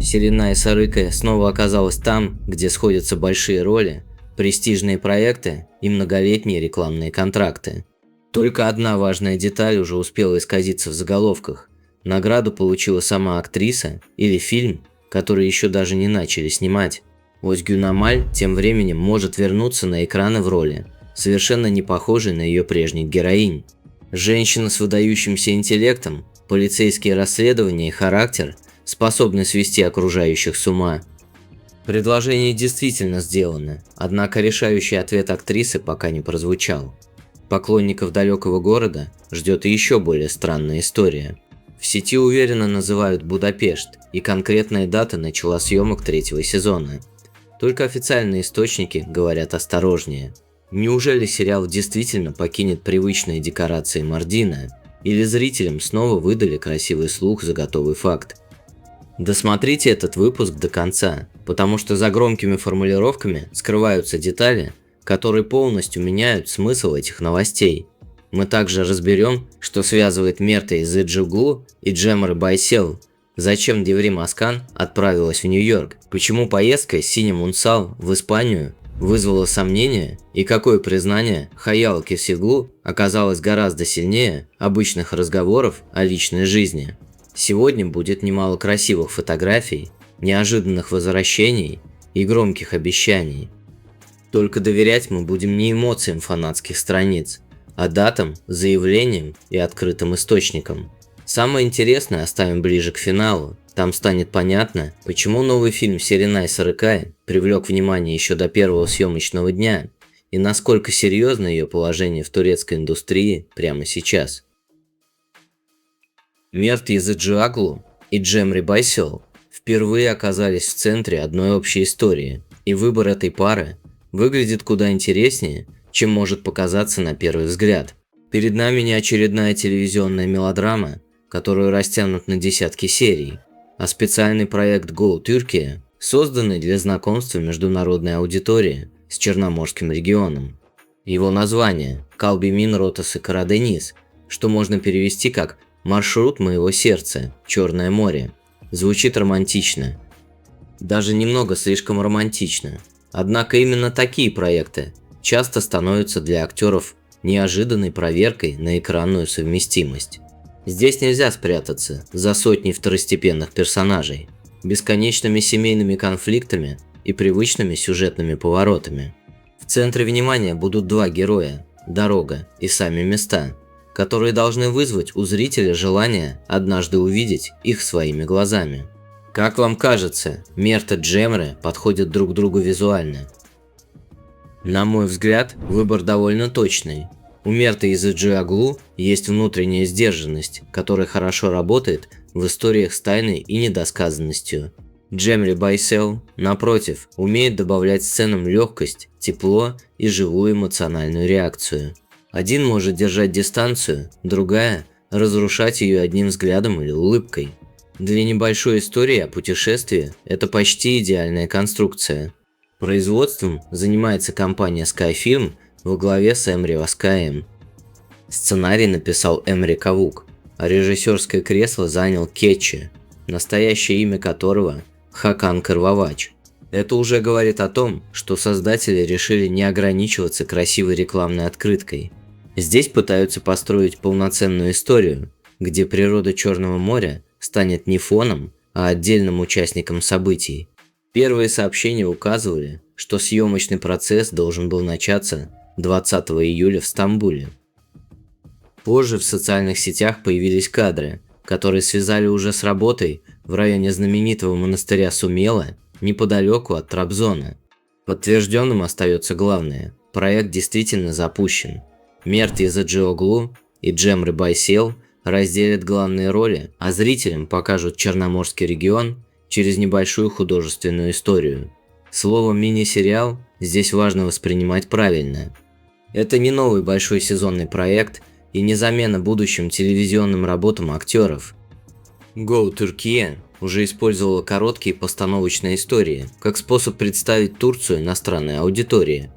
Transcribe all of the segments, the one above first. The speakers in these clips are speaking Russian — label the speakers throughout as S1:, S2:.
S1: Серенай Сарыкая снова оказалась там, где сходятся большие роли, престижные проекты и многолетние рекламные контракты. Только одна важная деталь уже успела исказиться в заголовках. Награду получила сама актриса или фильм, который еще даже не начали снимать. Озгюн Амаль тем временем может вернуться на экраны в роли, совершенно не похожей на ее прежних героинь. Женщина с выдающимся интеллектом, полицейские расследования и характер способны свести окружающих с ума. Предложение действительно сделано, однако решающий ответ актрисы пока не прозвучал. Поклонников далекого города ждет и еще более странная история. В сети уверенно называют Будапешт, и конкретная дата начала съемок третьего сезона. Только официальные источники говорят осторожнее. Неужели сериал действительно покинет привычные декорации Мардина, или зрителям снова выдали красивый слух за готовый факт? Досмотрите этот выпуск до конца, потому что за громкими формулировками скрываются детали, которые полностью меняют смысл этих новостей. Мы также разберем, что связывает Мерта Изыджиоглу и Джемры Байсел, зачем Деврим Аскан отправилась в Нью-Йорк, почему поездка Синим Унсал в Испанию вызвало сомнения и какое признание Хаял Кесиглу оказалось гораздо сильнее обычных разговоров о личной жизни. Сегодня будет немало красивых фотографий, неожиданных возвращений и громких обещаний. Только доверять мы будем не эмоциям фанатских страниц, а датам, заявлениям и открытым источникам. Самое интересное оставим ближе к финалу. Там станет понятно, почему новый фильм Серенай Сарыкая привлек внимание еще до первого съемочного дня и насколько серьезно ее положение в турецкой индустрии прямо сейчас. Мерт Изыджиоглу и Джемри Байсел впервые оказались в центре одной общей истории, и выбор этой пары выглядит куда интереснее, чем может показаться на первый взгляд. Перед нами не очередная телевизионная мелодрама, которую растянут на десятки серий, а специальный проект Go Turkey, созданный для знакомства международной аудитории с Черноморским регионом. Его название – Калбимин Ротасы Карадениз, что можно перевести как «Маршрут моего сердца. Черное море». Звучит романтично. Даже немного слишком романтично. Однако именно такие проекты часто становятся для актеров неожиданной проверкой на экранную совместимость. Здесь нельзя спрятаться за сотней второстепенных персонажей, бесконечными семейными конфликтами и привычными сюжетными поворотами. В центре внимания будут два героя – дорога и сами места, которые должны вызвать у зрителя желание однажды увидеть их своими глазами. Как вам кажется, Мерт и Джемры подходят друг другу визуально? На мой взгляд, выбор довольно точный. У Мерта Изыджиоглу есть внутренняя сдержанность, которая хорошо работает в историях с тайной и недосказанностью. Джемри Байсел, напротив, умеет добавлять сценам легкость, тепло и живую эмоциональную реакцию. Один может держать дистанцию, другая – разрушать ее одним взглядом или улыбкой. Для небольшой истории о путешествии это почти идеальная конструкция. Производством занимается компания Skyfilm во главе с Эмри Васкаем. Сценарий написал Эмри Кавук, а режиссерское кресло занял Кетчи, настоящее имя которого – Хакан Кырвавач. Это уже говорит о том, что создатели решили не ограничиваться красивой рекламной открыткой. Здесь пытаются построить полноценную историю, где природа Черного моря станет не фоном, а отдельным участником событий. Первые сообщения указывали, что съемочный процесс должен был начаться 20 июля в Стамбуле. Позже в социальных сетях появились кадры, которые связали уже с работой в районе знаменитого монастыря Сумела неподалеку от Трабзона. Подтвержденным остается главное – проект действительно запущен. Мерт Изыджиоглу и Джемры Байсел разделят главные роли, а зрителям покажут Черноморский регион через небольшую художественную историю. Слово «мини-сериал» здесь важно воспринимать правильно. Это не новый большой сезонный проект и не замена будущим телевизионным работам актеров. Go Turkey уже использовала короткие постановочные истории как способ представить Турцию иностранной аудитории.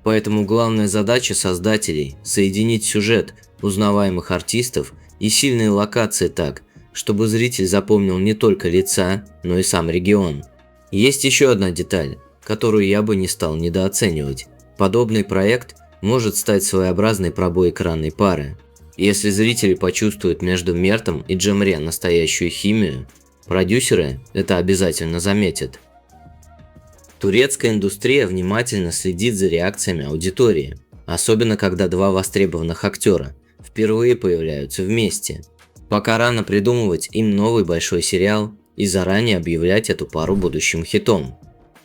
S1: Поэтому главная задача создателей – соединить сюжет узнаваемых артистов и сильные локации так, чтобы зритель запомнил не только лица, но и сам регион. Есть еще одна деталь, которую я бы не стал недооценивать. Подобный проект может стать своеобразной пробой экранной пары. Если зрители почувствуют между Мертом и Джемре настоящую химию, продюсеры это обязательно заметят. Турецкая индустрия внимательно следит за реакциями аудитории, особенно когда два востребованных актера впервые появляются вместе. Пока рано придумывать им новый большой сериал и заранее объявлять эту пару будущим хитом.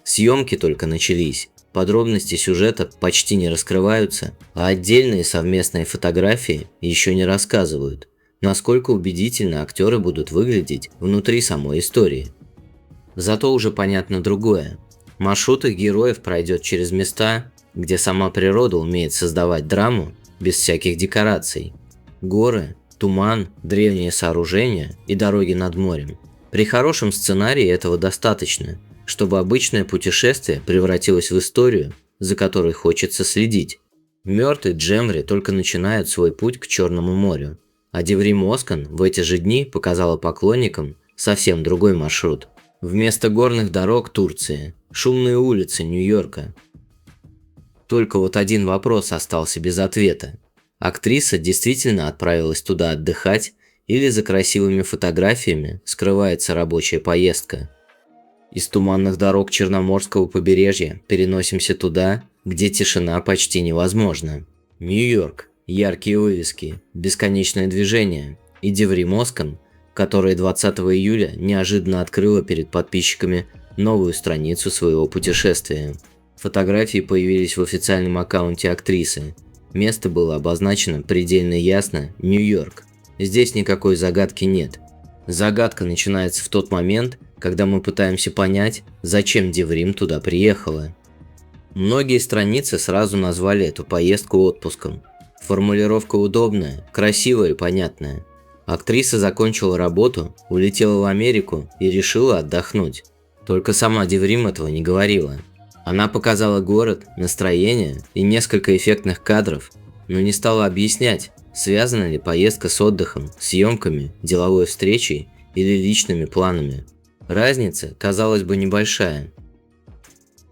S1: Съемки только начались, подробности сюжета почти не раскрываются, а отдельные совместные фотографии еще не рассказывают, насколько убедительно актеры будут выглядеть внутри самой истории. Зато уже понятно другое. Маршрут их героев пройдет через места, где сама природа умеет создавать драму без всяких декораций. Горы, туман, древние сооружения и дороги над морем. При хорошем сценарии этого достаточно, чтобы обычное путешествие превратилось в историю, за которой хочется следить. Мёрт и Джемри только начинают свой путь к Черному морю, а Деврим Оскан в эти же дни показала поклонникам совсем другой маршрут. Вместо горных дорог Турции – шумные улицы Нью-Йорка. Только вот один вопрос остался без ответа. Актриса действительно отправилась туда отдыхать или за красивыми фотографиями скрывается рабочая поездка? Из туманных дорог Черноморского побережья переносимся туда, где тишина почти невозможна. Нью-Йорк, яркие вывески, бесконечное движение и Деврим Оскан, которая 20 июля неожиданно открыла перед подписчиками новую страницу своего путешествия. Фотографии появились в официальном аккаунте актрисы. Место было обозначено предельно ясно – Нью-Йорк. Здесь никакой загадки нет. Загадка начинается в тот момент, когда мы пытаемся понять, зачем Деврим туда приехала. Многие страницы сразу назвали эту поездку отпуском. Формулировка удобная, красивая и понятная. Актриса закончила работу, улетела в Америку и решила отдохнуть. Только сама Деврим этого не говорила. Она показала город, настроение и несколько эффектных кадров, но не стала объяснять, связана ли поездка с отдыхом, съемками, деловой встречей или личными планами. Разница, казалось бы, небольшая.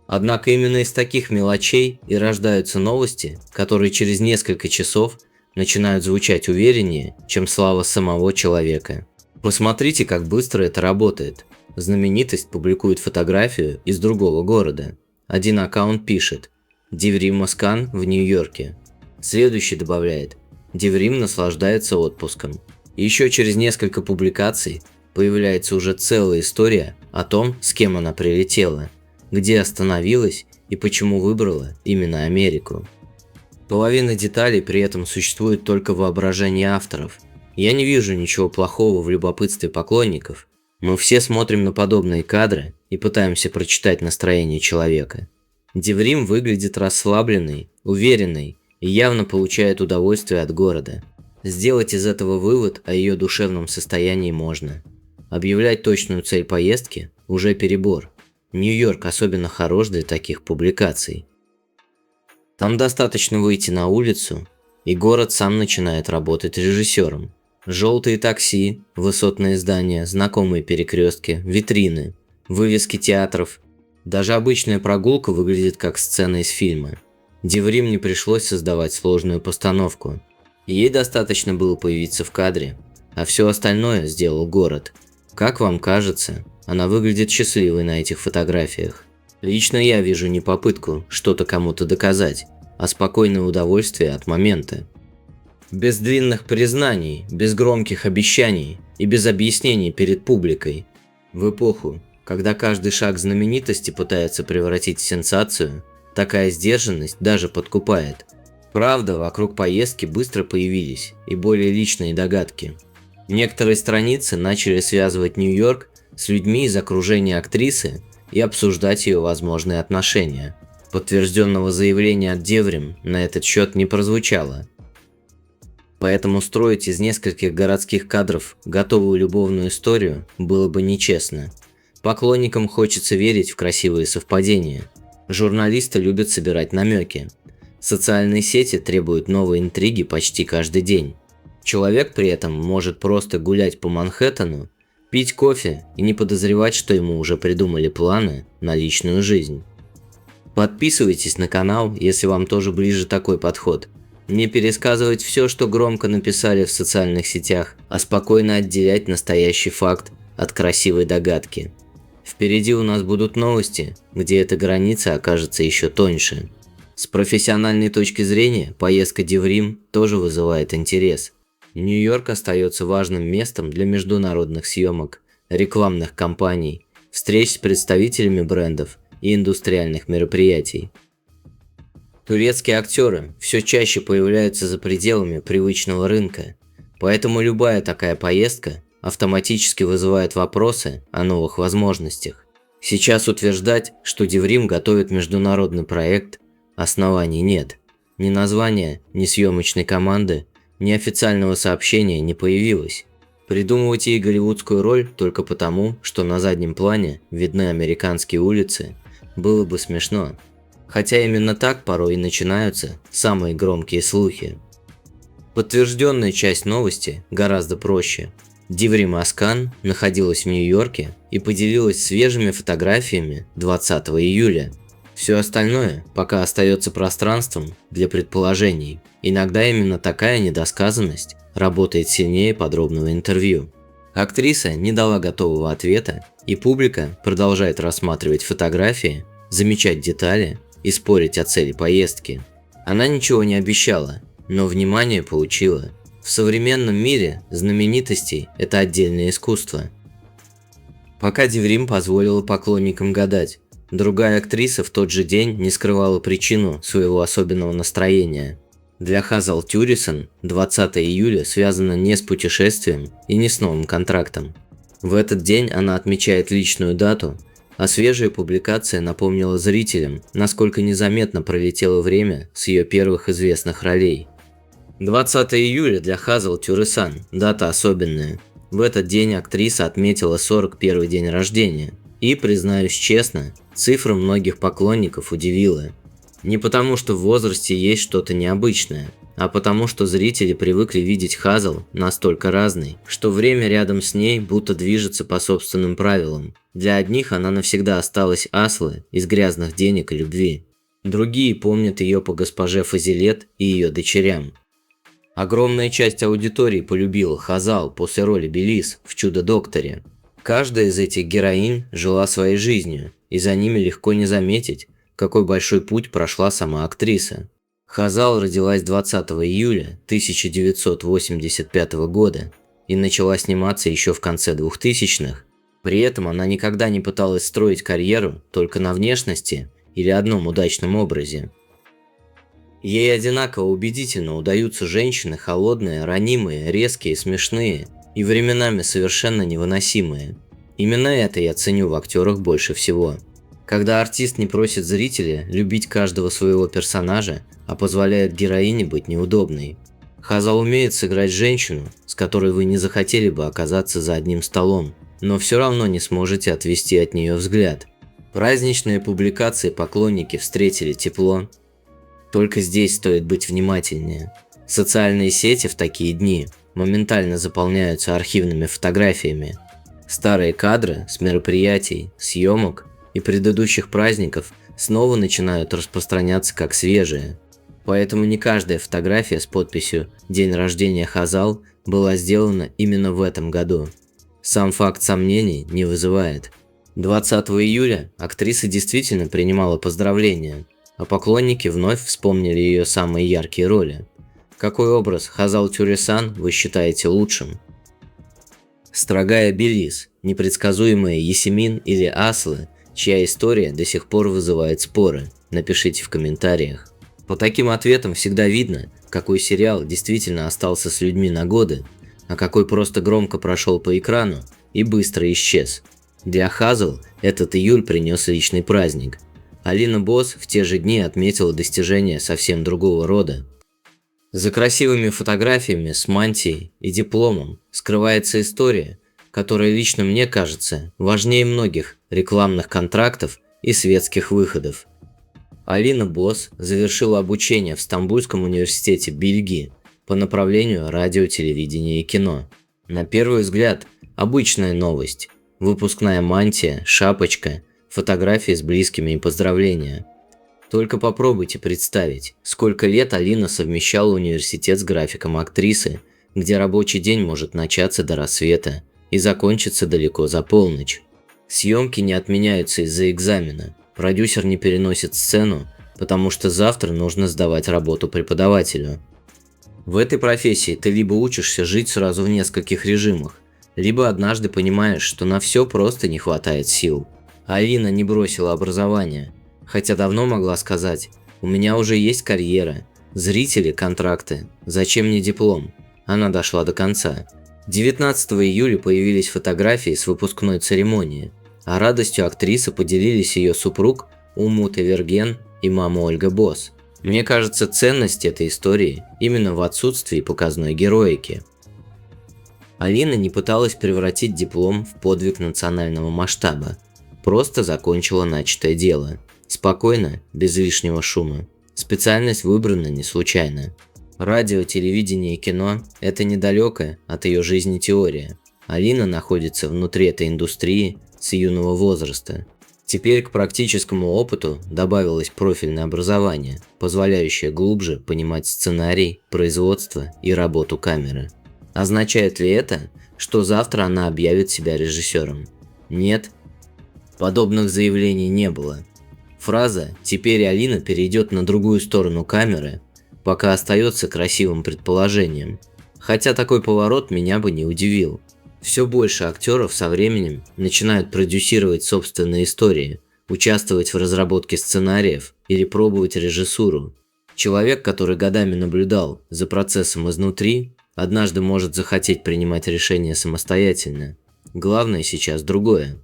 S1: Однако именно из таких мелочей и рождаются новости, которые через несколько часов начинают звучать увереннее, чем слава самого человека. Посмотрите, как быстро это работает. Знаменитость публикует фотографию из другого города. Один аккаунт пишет «Деврим Оскан в Нью-Йорке». Следующий добавляет «Деврим наслаждается отпуском». И еще через несколько публикаций появляется уже целая история о том, с кем она прилетела, где остановилась и почему выбрала именно Америку. Половина деталей при этом существует только в воображении авторов. Я не вижу ничего плохого в любопытстве поклонников. Мы все смотрим на подобные кадры и пытаемся прочитать настроение человека. Деврим выглядит расслабленной, уверенной и явно получает удовольствие от города. Сделать из этого вывод о ее душевном состоянии можно. Объявлять точную цель поездки уже перебор. Нью-Йорк особенно хорош для таких публикаций. Там достаточно выйти на улицу, и город сам начинает работать режиссером. Желтые такси, высотные здания, знакомые перекрестки, витрины, вывески театров. Даже обычная прогулка выглядит как сцена из фильма. Деврим не пришлось создавать сложную постановку. Ей достаточно было появиться в кадре, а все остальное сделал город. Как вам кажется, она выглядит счастливой на этих фотографиях? Лично я вижу не попытку что-то кому-то доказать, а спокойное удовольствие от момента. Без длинных признаний, без громких обещаний и без объяснений перед публикой. В эпоху, когда каждый шаг знаменитости пытается превратить в сенсацию, такая сдержанность даже подкупает. Правда, вокруг поездки быстро появились и более личные догадки. Некоторые страницы начали связывать Нью-Йорк с людьми из окружения актрисы и обсуждать ее возможные отношения. Подтвержденного заявления от Деврим на этот счет не прозвучало. Поэтому строить из нескольких городских кадров готовую любовную историю было бы нечестно. Поклонникам хочется верить в красивые совпадения. Журналисты любят собирать намеки. Социальные сети требуют новой интриги почти каждый день. Человек при этом может просто гулять по Манхэттену, пить кофе и не подозревать, что ему уже придумали планы на личную жизнь. Подписывайтесь на канал, если вам тоже ближе такой подход. Не пересказывать все, что громко написали в социальных сетях, а спокойно отделять настоящий факт от красивой догадки. Впереди у нас будут новости, где эта граница окажется еще тоньше. С профессиональной точки зрения, поездка в Рим тоже вызывает интерес. Нью-Йорк остается важным местом для международных съемок, рекламных кампаний, встреч с представителями брендов и индустриальных мероприятий. Турецкие актеры все чаще появляются за пределами привычного рынка, поэтому любая такая поездка автоматически вызывает вопросы о новых возможностях. Сейчас утверждать, что Деврим готовит международный проект, оснований нет. Ни названия, ни съемочной команды, ни официального сообщения не появилось. Придумывать ей голливудскую роль только потому, что на заднем плане видны американские улицы, было бы смешно. Хотя именно так порой и начинаются самые громкие слухи. Подтвержденная часть новости гораздо проще. Деврим Özkan находилась в Нью-Йорке и поделилась свежими фотографиями 20 июля. Все остальное пока остается пространством для предположений. Иногда именно такая недосказанность работает сильнее подробного интервью. Актриса не дала готового ответа, и публика продолжает рассматривать фотографии, замечать детали и спорить о цели поездки. Она ничего не обещала, но внимание получила. В современном мире знаменитостей – это отдельное искусство. Пока Деврим позволила поклонникам гадать, другая актриса в тот же день не скрывала причину своего особенного настроения. Для Хазал Тюресан 20 июля связано не с путешествием и не с новым контрактом. В этот день она отмечает личную дату, а свежая публикация напомнила зрителям, насколько незаметно пролетело время с ее первых известных ролей. 20 июля для Хазал Тюресан – дата особенная. В этот день актриса отметила 41-й день рождения. И, признаюсь честно, цифра многих поклонников удивила. Не потому, что в возрасте есть что-то необычное, а потому, что зрители привыкли видеть Хазал настолько разной, что время рядом с ней будто движется по собственным правилам. Для одних она навсегда осталась Аслы из «Грязных денег и любви». Другие помнят ее по госпоже Фазилет и ее дочерям. Огромная часть аудитории полюбила Хазал после роли Белис в «Чудо-докторе». Каждая из этих героинь жила своей жизнью, и за ними легко не заметить, какой большой путь прошла сама актриса. Хазал родилась 20 июля 1985 года и начала сниматься еще в конце 2000-х. При этом она никогда не пыталась строить карьеру только на внешности или одном удачном образе. Ей одинаково убедительно удаются женщины холодные, ранимые, резкие, смешные и временами совершенно невыносимые. Именно это я ценю в актерах больше всего. Когда артист не просит зрителя любить каждого своего персонажа, а позволяет героине быть неудобной. Хазал умеет сыграть женщину, с которой вы не захотели бы оказаться за одним столом, но все равно не сможете отвести от нее взгляд. Праздничные публикации поклонники встретили тепло. Только здесь стоит быть внимательнее. Социальные сети в такие дни моментально заполняются архивными фотографиями. Старые кадры с мероприятий, съемок и предыдущих праздников снова начинают распространяться как свежие. Поэтому не каждая фотография с подписью «День рождения Хазал» была сделана именно в этом году. Сам факт сомнений не вызывает. 20 июля актриса действительно принимала поздравления, а поклонники вновь вспомнили ее самые яркие роли. Какой образ Хазал Тюресан вы считаете лучшим? Строгая Белис, непредсказуемая Ясемин или Аслы, чья история до сих пор вызывает споры? Напишите в комментариях. По таким ответам всегда видно, какой сериал действительно остался с людьми на годы, а какой просто громко прошел по экрану и быстро исчез. Для Хазал этот июль принес личный праздник. Алина Босс в те же дни отметила достижения совсем другого рода. За красивыми фотографиями с мантией и дипломом скрывается история, которая лично мне кажется важнее многих рекламных контрактов и светских выходов. Алина Босс завершила обучение в Стамбульском университете Бельгии, по направлению радио, телевидения и кино. На первый взгляд, обычная новость. Выпускная мантия, шапочка, фотографии с близкими и поздравления. Только попробуйте представить, сколько лет Алина совмещала университет с графиком актрисы, где рабочий день может начаться до рассвета и закончиться далеко за полночь. Съемки не отменяются из-за экзамена, продюсер не переносит сцену, потому что завтра нужно сдавать работу преподавателю. В этой профессии ты либо учишься жить сразу в нескольких режимах, либо однажды понимаешь, что на все просто не хватает сил. Алина не бросила образование, хотя давно могла сказать: «У меня уже есть карьера, зрители, контракты, зачем мне диплом?» Она дошла до конца. 19 июля появились фотографии с выпускной церемонии, а радостью актрисы поделились ее супруг Умут Эверген и мама Ольга Босс. Мне кажется, ценность этой истории именно в отсутствии показной героики. Алина не пыталась превратить диплом в подвиг национального масштаба, просто закончила начатое дело. Спокойно, без лишнего шума. Специальность выбрана не случайно. Радио, телевидение и кино – это недалекая от ее жизни теория. Алина находится внутри этой индустрии с юного возраста. Теперь к практическому опыту добавилось профильное образование, позволяющее глубже понимать сценарий, производство и работу камеры. Означает ли это, что завтра она объявит себя режиссером? Нет. Подобных заявлений не было. Фраза «теперь Алина перейдет на другую сторону камеры» пока остается красивым предположением. Хотя такой поворот меня бы не удивил. Все больше актеров со временем начинают продюсировать собственные истории, участвовать в разработке сценариев или пробовать режиссуру. Человек, который годами наблюдал за процессом изнутри, однажды может захотеть принимать решения самостоятельно. Главное сейчас другое.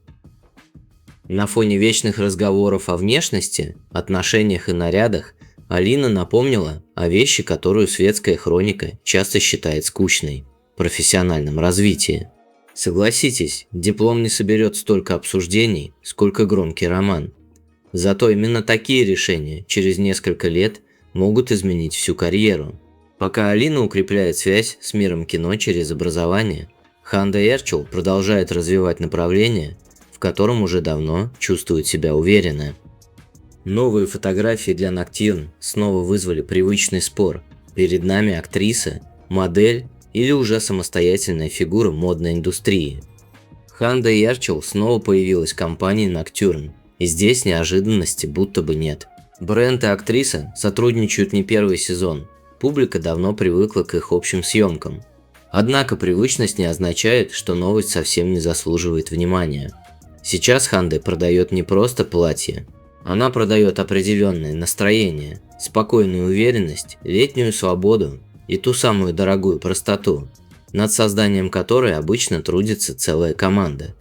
S1: На фоне вечных разговоров о внешности, отношениях и нарядах Алина напомнила о вещи, которую светская хроника часто считает скучной – профессиональном развитии. Согласитесь, диплом не соберет столько обсуждений, сколько громкий роман. Зато именно такие решения через несколько лет могут изменить всю карьеру. Пока Алина укрепляет связь с миром кино через образование, Ханда Эрчел продолжает развивать направление, в котором уже давно чувствует себя уверенно. Новые фотографии для Nocturne снова вызвали привычный спор. Перед нами актриса, модель или уже самостоятельная фигура модной индустрии. Ханда Эрчел снова появилась в компании Nocturne, и здесь неожиданности будто бы нет. Бренд и актриса сотрудничают не первый сезон, публика давно привыкла к их общим съемкам. Однако привычность не означает, что новость совсем не заслуживает внимания. Сейчас Ханда продает не просто платье, она продает определенное настроение, спокойную уверенность, летнюю свободу и ту самую дорогую простоту, над созданием которой обычно трудится целая команда.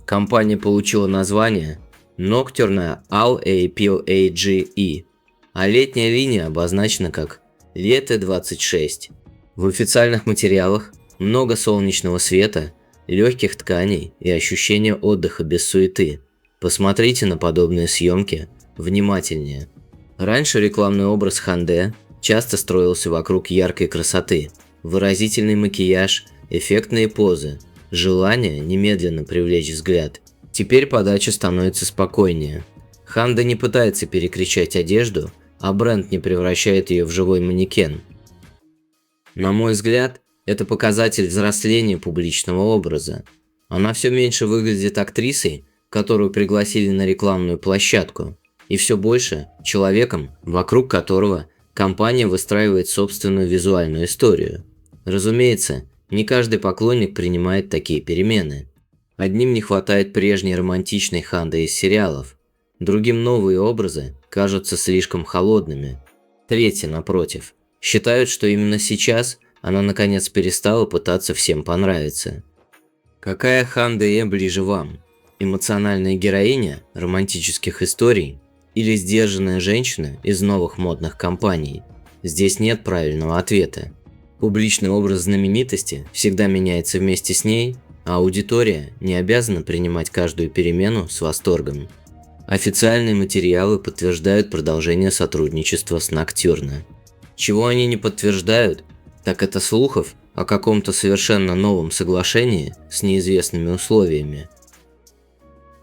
S1: Компания получила название Nocturne LAPAGE, а летняя линия обозначена как Лето 26. В официальных материалах много солнечного света, легких тканей и ощущения отдыха без суеты. Посмотрите на подобные съемки внимательнее. Раньше рекламный образ Ханде часто строился вокруг яркой красоты, выразительный макияж, эффектные позы, желание немедленно привлечь взгляд. Теперь подача становится спокойнее. Ханда не пытается перекричать одежду, а бренд не превращает ее в живой манекен. На мой взгляд, это показатель взросления публичного образа. Она все меньше выглядит актрисой, которую пригласили на рекламную площадку, и все больше человеком, вокруг которого компания выстраивает собственную визуальную историю. Разумеется, не каждый поклонник принимает такие перемены. Одним не хватает прежней романтичной Ханды из сериалов, другим новые образы кажутся слишком холодными. Третьи, напротив, считают, что именно сейчас она наконец перестала пытаться всем понравиться. Какая Ханде ближе вам? Эмоциональная героиня романтических историй или сдержанная женщина из новых модных компаний? Здесь нет правильного ответа. Публичный образ знаменитости всегда меняется вместе с ней, а аудитория не обязана принимать каждую перемену с восторгом. Официальные материалы подтверждают продолжение сотрудничества с Nocturne. Чего они не подтверждают, Так это слухов о каком-то совершенно новом соглашении с неизвестными условиями.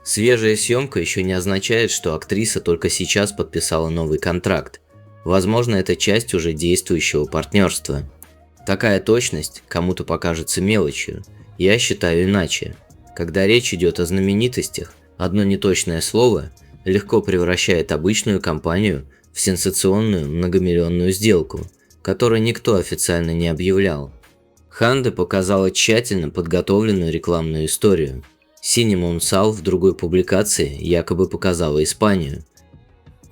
S1: Свежая съемка еще не означает, что актриса только сейчас подписала новый контракт. Возможно, это часть уже действующего партнерства. Такая точность кому-то покажется мелочью. Я считаю иначе. Когда речь идет о знаменитостях, одно неточное слово легко превращает обычную компанию в сенсационную многомиллионную сделку, которую никто официально не объявлял. Ханде показала тщательно подготовленную рекламную историю. Cinnamon Sal в другой публикации якобы показала Испанию.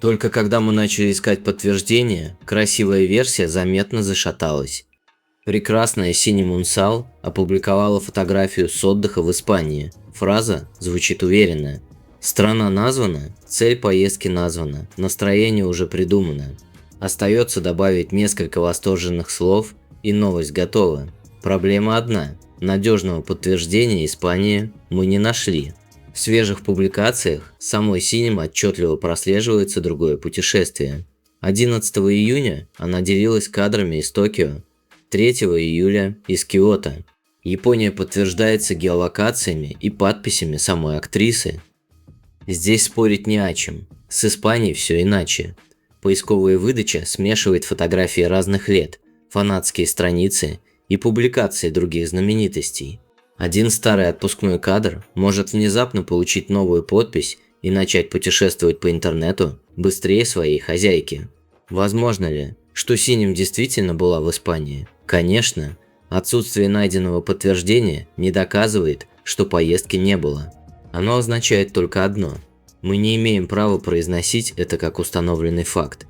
S1: Только когда мы начали искать подтверждения, красивая версия заметно зашаталась. Прекрасная Cinnamon Sal опубликовала фотографию с отдыха в Испании. Фраза звучит уверенно. Страна названа, цель поездки названа, настроение уже придумано. Остается добавить несколько восторженных слов, и новость готова. Проблема одна. Надежного подтверждения Испании мы не нашли. В свежих публикациях самой Cinema отчетливо прослеживается другое путешествие. 11 июня она делилась кадрами из Токио, 3 июля из Киото. Япония подтверждается геолокациями и подписями самой актрисы. Здесь спорить не о чем. С Испанией все иначе. Поисковая выдача смешивает фотографии разных лет, фанатские страницы и публикации других знаменитостей. Один старый отпускной кадр может внезапно получить новую подпись и начать путешествовать по интернету быстрее своей хозяйки. Возможно ли, что Синим действительно была в Испании? Конечно. Отсутствие найденного подтверждения не доказывает, что поездки не было. Оно означает только одно. Мы не имеем права произносить это как установленный факт.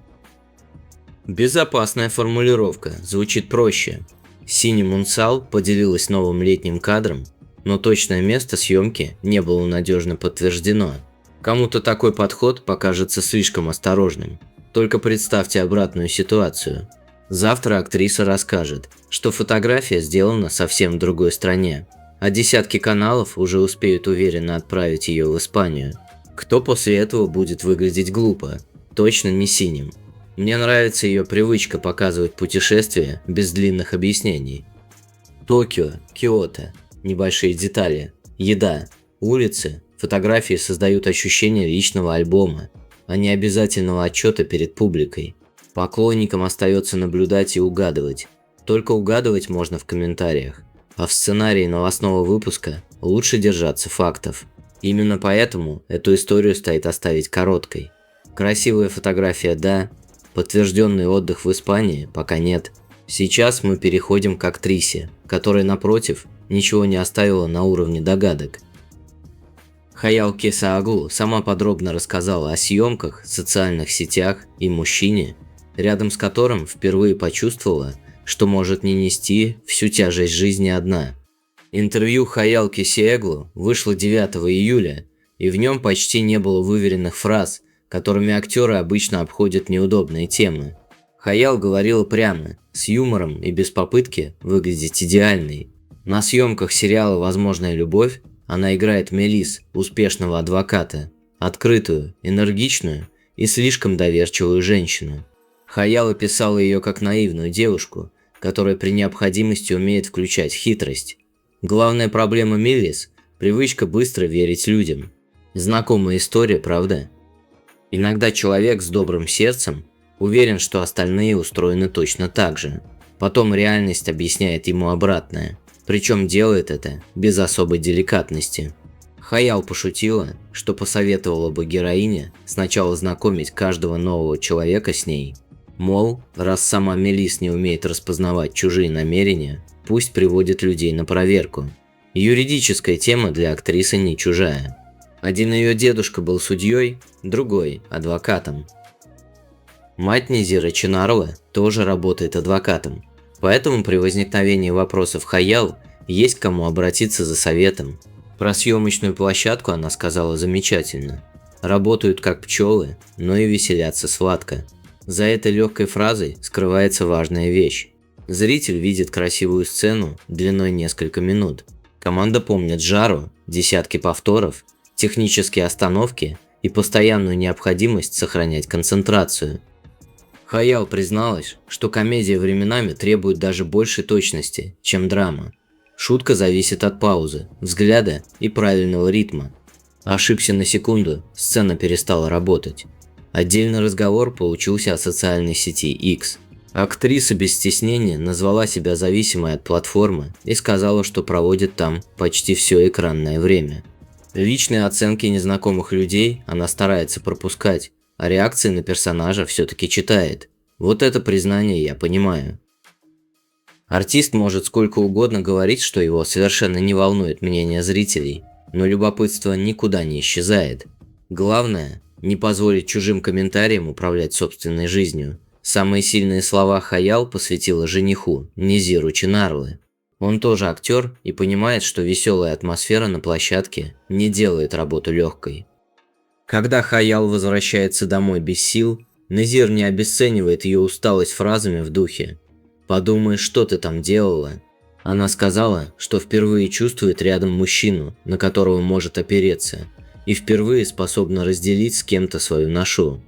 S1: Безопасная формулировка звучит проще. Cinnamon Sal поделилась новым летним кадром, но точное место съемки не было надежно подтверждено. Кому-то такой подход покажется слишком осторожным. Только представьте обратную ситуацию. Завтра актриса расскажет, что фотография сделана совсем в другой стране, а десятки каналов уже успеют уверенно отправить ее в Испанию. Кто после этого будет выглядеть глупо? Точно не Синим. Мне нравится ее привычка показывать путешествия без длинных объяснений. Токио, Киото, небольшие детали, еда, улицы, фотографии создают ощущение личного альбома, а не обязательного отчета перед публикой. Поклонникам остается наблюдать и угадывать. Только угадывать можно в комментариях, а в сценарии новостного выпуска лучше держаться фактов. Именно поэтому эту историю стоит оставить короткой. Красивая фотография – да, подтвержденный отдых в Испании пока нет. Сейчас мы переходим к актрисе, которая, напротив, ничего не оставила на уровне догадок. Хаяоки Саагу сама подробно рассказала о съемках, социальных сетях и мужчине, рядом с которым впервые почувствовала, что может не нести всю тяжесть жизни одна. Интервью Хаяоки Сиэглу вышло 9 июля, и в нем почти не было выверенных фраз, которыми актеры обычно обходят неудобные темы. Хаяо говорила прямо, с юмором и без попытки выглядеть идеальной. На съемках сериала «Возможная любовь» она играет Мелис, успешного адвоката, открытую, энергичную и слишком доверчивую женщину. Хаяо писала ее как наивную девушку, которая при необходимости умеет включать хитрость. Главная проблема Мелис – привычка быстро верить людям. Знакомая история, правда? Иногда человек с добрым сердцем уверен, что остальные устроены точно так же. Потом реальность объясняет ему обратное, причем делает это без особой деликатности. Хаяо пошутила, что посоветовала бы героине сначала знакомить каждого нового человека с ней. Мол, раз сама Мелис не умеет распознавать чужие намерения, пусть приводит людей на проверку. Юридическая тема для актрисы не чужая. Один ее дедушка был судьей, другой – адвокатом. Мать Низира Чинарова тоже работает адвокатом, поэтому при возникновении вопросов Хаяо есть к кому обратиться за советом. Про съемочную площадку она сказала замечательно. Работают как пчелы, но и веселятся сладко. За этой легкой фразой скрывается важная вещь. Зритель видит красивую сцену длиной несколько минут. Команда помнит жару, десятки повторов, технические остановки и постоянную необходимость сохранять концентрацию. Хаял призналась, что комедия временами требует даже большей точности, чем драма. Шутка зависит от паузы, взгляда и правильного ритма. Ошибся на секунду, сцена перестала работать. Отдельный разговор получился о социальной сети X. Актриса без стеснения назвала себя зависимой от платформы и сказала, что проводит там почти все экранное время. Личные оценки незнакомых людей она старается пропускать, а реакции на персонажа все-таки читает. Вот это признание я понимаю. Артист может сколько угодно говорить, что его совершенно не волнует мнение зрителей, но любопытство никуда не исчезает. Главное – не позволить чужим комментариям управлять собственной жизнью. Самые сильные слова Хаял посвятила жениху, Низиру Чинарлы. Он тоже актер и понимает, что веселая атмосфера на площадке не делает работу легкой. Когда Хаял возвращается домой без сил, Низир не обесценивает ее усталость фразами в духе «Подумай, что ты там делала». Она сказала, что впервые чувствует рядом мужчину, на которого может опереться, и впервые способна разделить с кем-то свою ношу.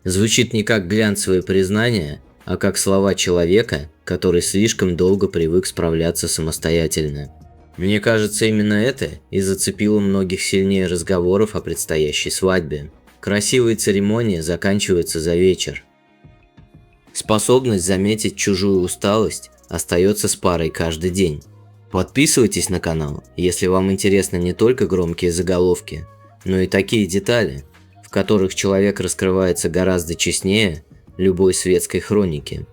S1: Звучит не как глянцевые признания, а как слова человека, который слишком долго привык справляться самостоятельно. Мне кажется, именно это и зацепило многих сильнее разговоров о предстоящей свадьбе. Красивые церемонии заканчиваются за вечер. Способность заметить чужую усталость остается с парой каждый день. Подписывайтесь на канал, если вам интересны не только громкие заголовки, но и такие детали, в которых человек раскрывается гораздо честнее любой светской хроники.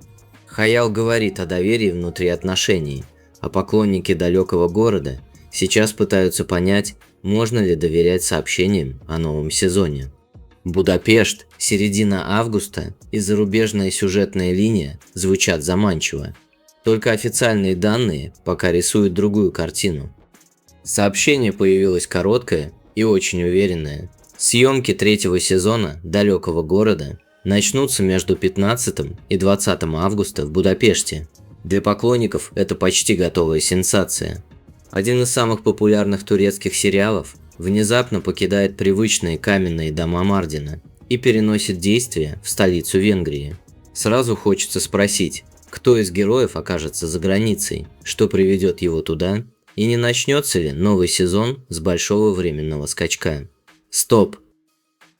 S1: Хаял говорит о доверии внутри отношений, а поклонники далекого города сейчас пытаются понять, можно ли доверять сообщениям о новом сезоне. Будапешт, середина августа и зарубежная сюжетная линия звучат заманчиво. Только официальные данные пока рисуют другую картину. Сообщение появилось короткое и очень уверенное. Съемки третьего сезона «Далекого города» начнутся между 15 и 20 августа в Будапеште. Для поклонников это почти готовая сенсация. Один из самых популярных турецких сериалов внезапно покидает привычные каменные дома Мардина и переносит действие в столицу Венгрии. Сразу хочется спросить, кто из героев окажется за границей, что приведет его туда, и не начнется ли новый сезон с большого временного скачка. Стоп!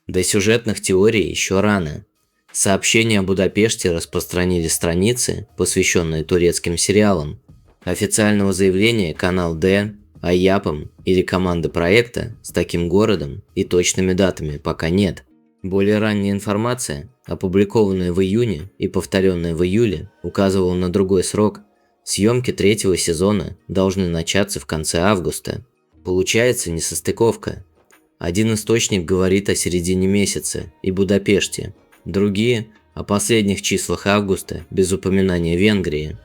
S1: До сюжетных теорий еще рано. Сообщения о Будапеште распространили страницы, посвященные турецким сериалам. Официального заявления канал D, Аяпом или команды проекта с таким городом и точными датами пока нет. Более ранняя информация, опубликованная в июне и повторенная в июле, указывала на другой срок. Съемки третьего сезона должны начаться в конце августа. Получается несостыковка. Один источник говорит о середине месяца и Будапеште, другие – о последних числах августа без упоминания Венгрии.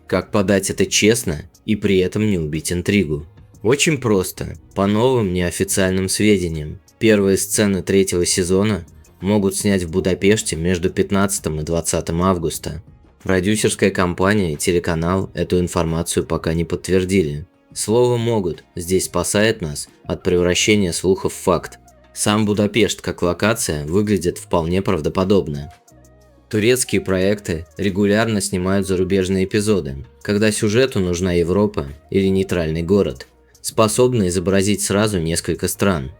S1: Как подать это честно и при этом не убить интригу? Очень просто, по новым неофициальным сведениям. Первые сцены третьего сезона могут снять в Будапеште между 15 и 20 августа. Продюсерская компания и телеканал эту информацию пока не подтвердили. Слово «могут» здесь спасает нас от превращения слухов в факт. Сам Будапешт как локация выглядит вполне правдоподобно. Турецкие проекты регулярно снимают зарубежные эпизоды, когда сюжету нужна Европа или нейтральный город, способный изобразить сразу несколько стран.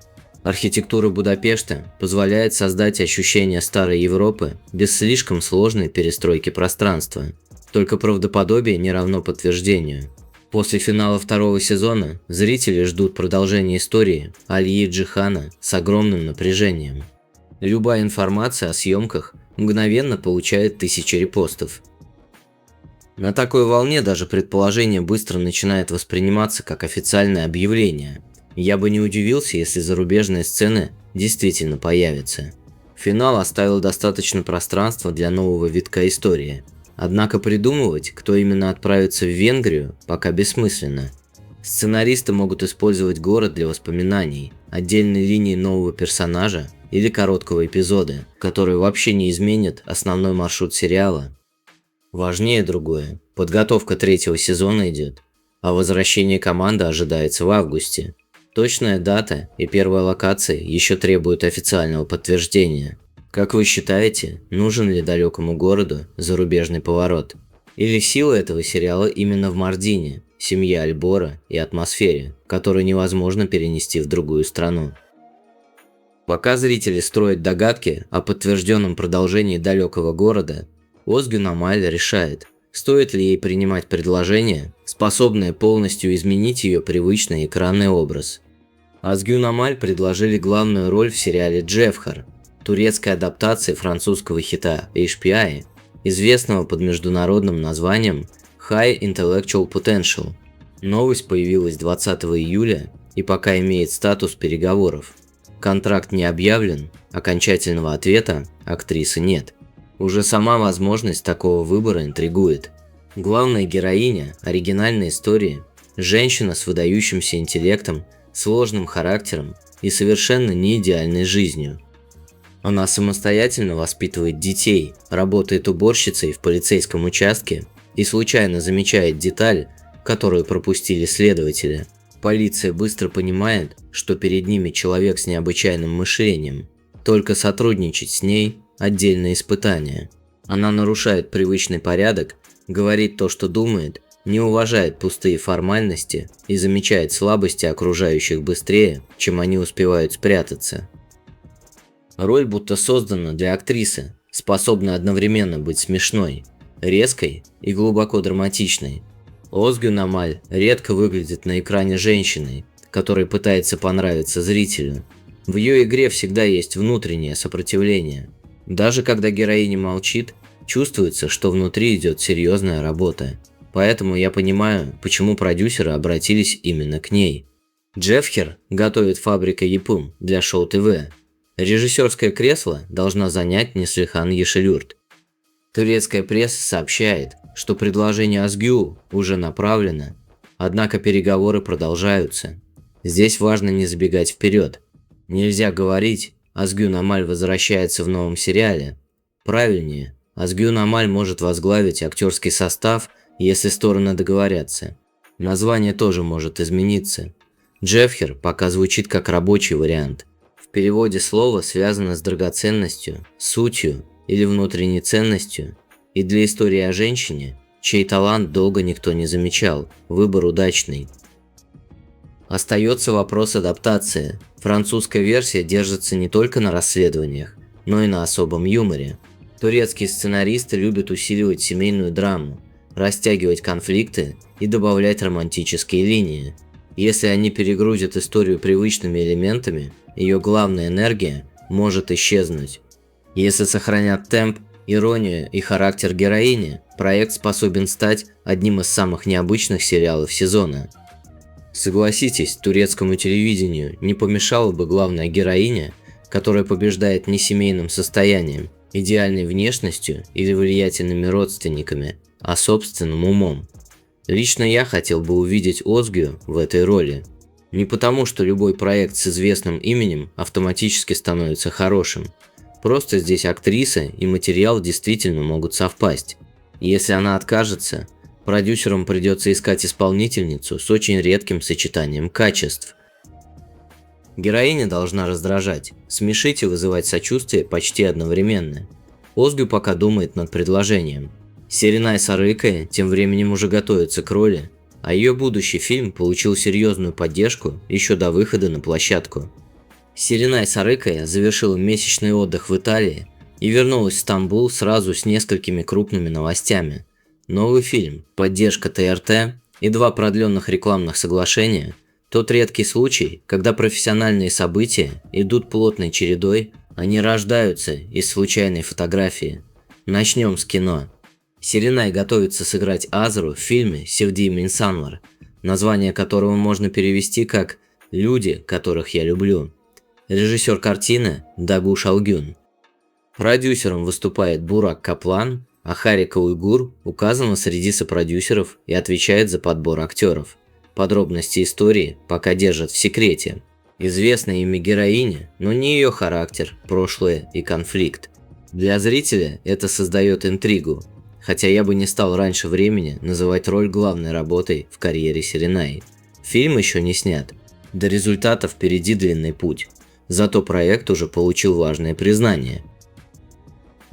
S1: Архитектура Будапешта позволяет создать ощущение старой Европы без слишком сложной перестройки пространства. Только правдоподобие не равно подтверждению. После финала второго сезона зрители ждут продолжения истории Алии Джихана с огромным напряжением. Любая информация о съемках мгновенно получает тысячи репостов. На такой волне даже предположение быстро начинает восприниматься как официальное объявление. Я бы не удивился, если зарубежные сцены действительно появятся. Финал оставил достаточно пространства для нового витка истории. Однако придумывать, кто именно отправится в Венгрию, пока бессмысленно. Сценаристы могут использовать город для воспоминаний, отдельной линии нового персонажа или короткого эпизода, который вообще не изменит основной маршрут сериала. Важнее другое. Подготовка третьего сезона идет, а возвращение команды ожидается в августе. Точная дата и первая локация еще требуют официального подтверждения. Как вы считаете, нужен ли далекому городу зарубежный поворот? Или сила этого сериала именно в Мардине, семье Альбора и атмосфере, которую невозможно перенести в другую страну? Пока зрители строят догадки о подтвержденном продолжении далекого города, Озгюн Амаль решает, стоит ли ей принимать предложение, способное полностью изменить ее привычный экранный образ. Озгюн Амаль предложили главную роль в сериале «Джефхар», турецкой адаптации французского хита HPI, известного под международным названием High Intellectual Potential. Новость появилась 20 июля и пока имеет статус переговоров. Контракт не объявлен, окончательного ответа актрисы нет. Уже сама возможность такого выбора интригует. Главная героиня оригинальной истории – женщина с выдающимся интеллектом, сложным характером и совершенно не идеальной жизнью. Она самостоятельно воспитывает детей, работает уборщицей в полицейском участке и случайно замечает деталь, которую пропустили следователи. Полиция быстро понимает, что перед ними человек с необычайным мышлением. Только сотрудничать с ней – отдельное испытание. Она нарушает привычный порядок, говорит то, что думает, не уважает пустые формальности и замечает слабости окружающих быстрее, чем они успевают спрятаться. Роль будто создана для актрисы, способной одновременно быть смешной, резкой и глубоко драматичной. Озгюн Амаль редко выглядит на экране женщиной, которая пытается понравиться зрителю. В ее игре всегда есть внутреннее сопротивление. Даже когда героиня молчит, чувствуется, что внутри идет серьезная работа. Поэтому я понимаю, почему продюсеры обратились именно к ней. Джефхер готовит фабрика Япым для Шоу ТВ. Режиссерское кресло должна занять Неслихан Ешелюрт. Турецкая пресса сообщает, что предложение Озгю уже направлено, однако переговоры продолжаются. Здесь важно не забегать вперед. Нельзя говорить, Озгюн Амаль возвращается в новом сериале. Правильнее, Озгюн Амаль может возглавить актерский состав, если стороны договорятся. Название тоже может измениться. Джефхер пока звучит как рабочий вариант. В переводе слово связано с драгоценностью, сутью или внутренней ценностью, и для истории о женщине, чей талант долго никто не замечал, выбор удачный. Остается вопрос адаптации. Французская версия держится не только на расследованиях, но и на особом юморе. Турецкие сценаристы любят усиливать семейную драму, растягивать конфликты и добавлять романтические линии. Если они перегрузят историю привычными элементами, ее главная энергия может исчезнуть. Если сохранят темп, иронию и характер героини, проект способен стать одним из самых необычных сериалов сезона. Согласитесь, турецкому телевидению не помешала бы главная героиня, которая побеждает не семейным состоянием, идеальной внешностью или влиятельными родственниками, а собственным умом. Лично я хотел бы увидеть Озгю в этой роли. Не потому, что любой проект с известным именем автоматически становится хорошим. Просто здесь актриса и материал действительно могут совпасть. Если она откажется, продюсерам придется искать исполнительницу с очень редким сочетанием качеств. Героиня должна раздражать, смешить и вызывать сочувствие почти одновременно. Озгю пока думает над предложением. Серенай Сарыкая тем временем уже готовится к роли, а ее будущий фильм получил серьезную поддержку еще до выхода на площадку. Серенай Сарыкая завершила месячный отдых в Италии и вернулась в Стамбул сразу с несколькими крупными новостями. Новый фильм, поддержка ТРТ и 2 продленных рекламных соглашения – тот редкий случай, когда профессиональные события идут плотной чередой, а не рождаются из случайной фотографии. Начнем с кино. Серенай готовится сыграть Азру в фильме «Севдиим Инсанлар», название которого можно перевести как «Люди, которых я люблю». Режиссер картины – Дагуш Алгюн. Продюсером выступает Бурак Каплан, а Харика Уйгур указана среди сопродюсеров и отвечает за подбор актеров. Подробности истории пока держат в секрете. Известна имя героини, но не ее характер, прошлое и конфликт. Для зрителя это создает интригу, хотя я бы не стал раньше времени называть роль главной работой в карьере Серенай. Фильм еще не снят. До результата впереди длинный путь. Зато проект уже получил важное признание.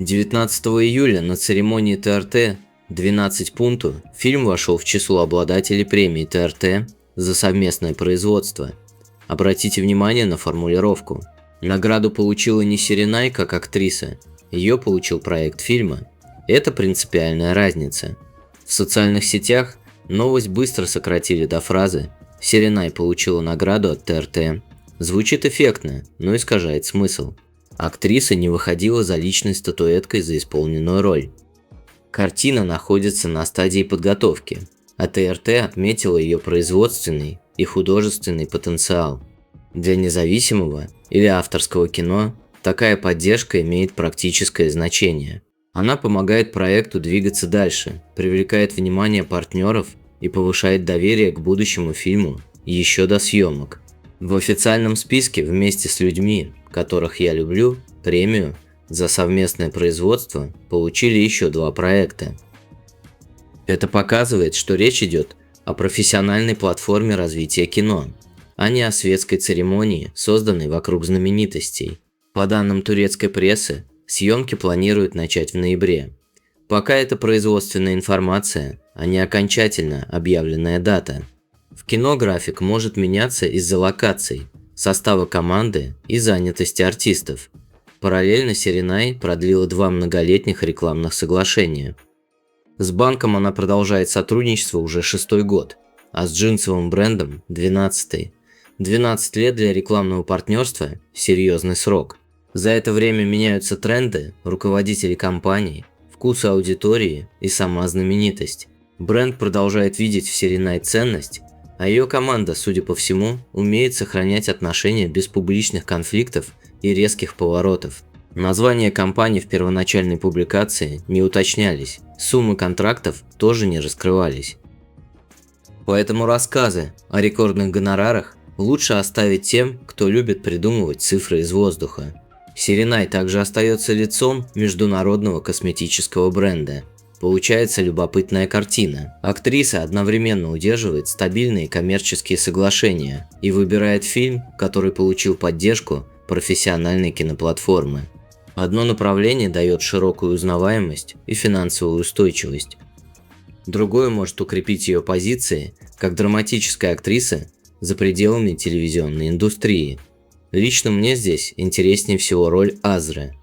S1: 19 июля на церемонии ТРТ «12 пункту» фильм вошел в число обладателей премии ТРТ за совместное производство. Обратите внимание на формулировку. Награду получила не Серенай как актриса, ее получил проект фильма. Это принципиальная разница. В социальных сетях новость быстро сократили до фразы «Серенай получила награду от ТРТ». Звучит эффектно, но искажает смысл. Актриса не выходила за личной статуэткой за исполненную роль. Картина находится на стадии подготовки, а ТРТ отметила ее производственный и художественный потенциал. Для независимого или авторского кино такая поддержка имеет практическое значение. Она помогает проекту двигаться дальше, привлекает внимание партнеров и повышает доверие к будущему фильму еще до съемок. В официальном списке вместе с людьми, которых я люблю, премию за совместное производство получили еще 2 проекта. Это показывает, что речь идет о профессиональной платформе развития кино, а не о светской церемонии, созданной вокруг знаменитостей. По данным турецкой прессы, съемки планируют начать в ноябре. Пока это производственная информация, а не окончательно объявленная дата. В кино график может меняться из-за локаций, состава команды и занятости артистов. Параллельно Серенай продлила 2 многолетних рекламных соглашения. С банком она продолжает сотрудничество уже 6-й год, а с джинсовым брендом – 12-й. 12 лет для рекламного партнерства – серьезный срок. За это время меняются тренды, руководители компаний, вкусы аудитории и сама знаменитость. Бренд продолжает видеть в Серенай ценность, а ее команда, судя по всему, умеет сохранять отношения без публичных конфликтов и резких поворотов. Названия компаний в первоначальной публикации не уточнялись, суммы контрактов тоже не раскрывались. Поэтому рассказы о рекордных гонорарах лучше оставить тем, кто любит придумывать цифры из воздуха. Серенай также остается лицом международного косметического бренда. Получается любопытная картина. Актриса одновременно удерживает стабильные коммерческие соглашения и выбирает фильм, который получил поддержку профессиональной киноплатформы. Одно направление дает широкую узнаваемость и финансовую устойчивость. Другое может укрепить ее позиции как драматическая актриса за пределами телевизионной индустрии. Лично мне здесь интереснее всего роль Азры.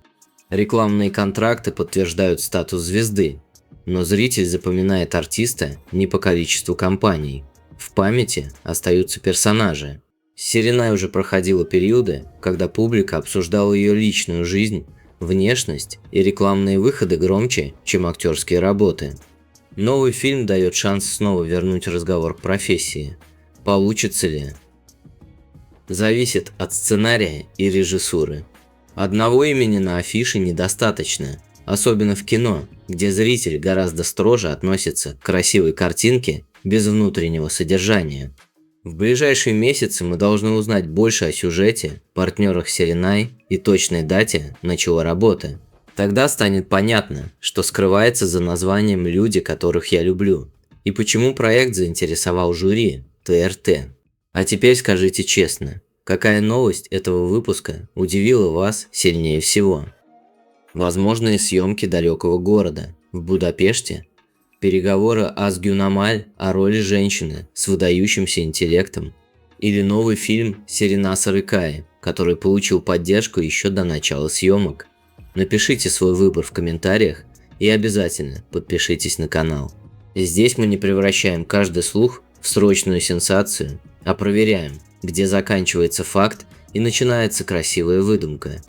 S1: Рекламные контракты подтверждают статус звезды, но зритель запоминает артиста не по количеству компаний. В памяти остаются персонажи. Серенай уже проходила периоды, когда публика обсуждала ее личную жизнь, внешность и рекламные выходы громче, чем актерские работы. Новый фильм дает шанс снова вернуть разговор к профессии. Получится ли? Зависит от сценария и режиссуры. Одного имени на афише недостаточно, особенно в кино, где зритель гораздо строже относится к красивой картинке без внутреннего содержания. В ближайшие месяцы мы должны узнать больше о сюжете, партнерах Серенай и точной дате начала работы. Тогда станет понятно, что скрывается за названием «Люди, которых я люблю» и почему проект заинтересовал жюри ТРТ. А теперь скажите честно, какая новость этого выпуска удивила вас сильнее всего? Возможные съемки далекого города в Будапеште, переговоры Азгюн Амаль о роли женщины с выдающимся интеллектом, или новый фильм Серена Сарыкаи, который получил поддержку еще до начала съемок. Напишите свой выбор в комментариях и обязательно подпишитесь на канал. Здесь мы не превращаем каждый слух в срочную сенсацию, а проверяем, где заканчивается факт и начинается красивая выдумка.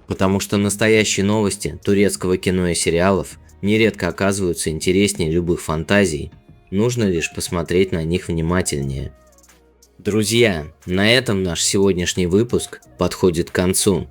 S1: Потому что настоящие новости турецкого кино и сериалов нередко оказываются интереснее любых фантазий, нужно лишь посмотреть на них внимательнее. Друзья, на этом наш сегодняшний выпуск подходит к концу.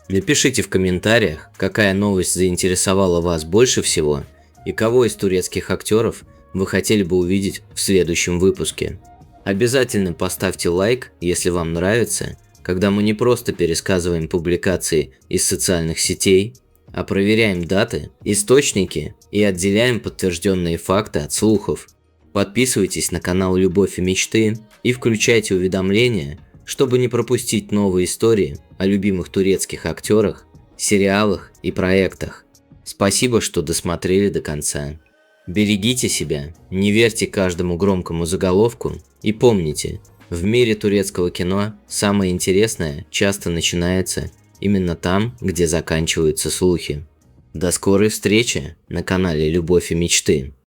S1: Напишите в комментариях, какая новость заинтересовала вас больше всего и кого из турецких актеров вы хотели бы увидеть в следующем выпуске. Обязательно поставьте лайк, если вам нравится, когда мы не просто пересказываем публикации из социальных сетей, а проверяем даты, источники и отделяем подтвержденные факты от слухов. Подписывайтесь на канал «Любовь и мечты» и включайте уведомления, чтобы не пропустить новые истории о любимых турецких актерах, сериалах и проектах. Спасибо, что досмотрели до конца. Берегите себя, не верьте каждому громкому заголовку и помните, в мире турецкого кино самое интересное часто начинается именно там, где заканчиваются слухи. До скорой встречи на канале «Любовь и мечты».